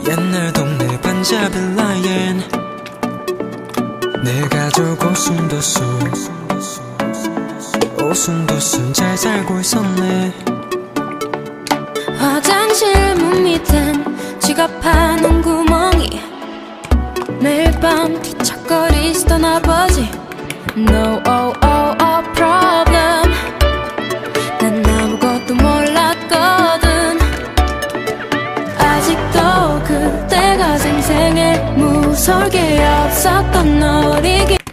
옛날 동네 반자빌라엔 내 가족 오순도순 잘 살고 있었네. 화장실 문 밑엔 지갑하는 구멍이 매일 밤 뒤척거리시던 아버지. No problem. 난 아무것도 몰랐거든. 아직도 그때가 생생해. 무서울 게 없었던 어리기.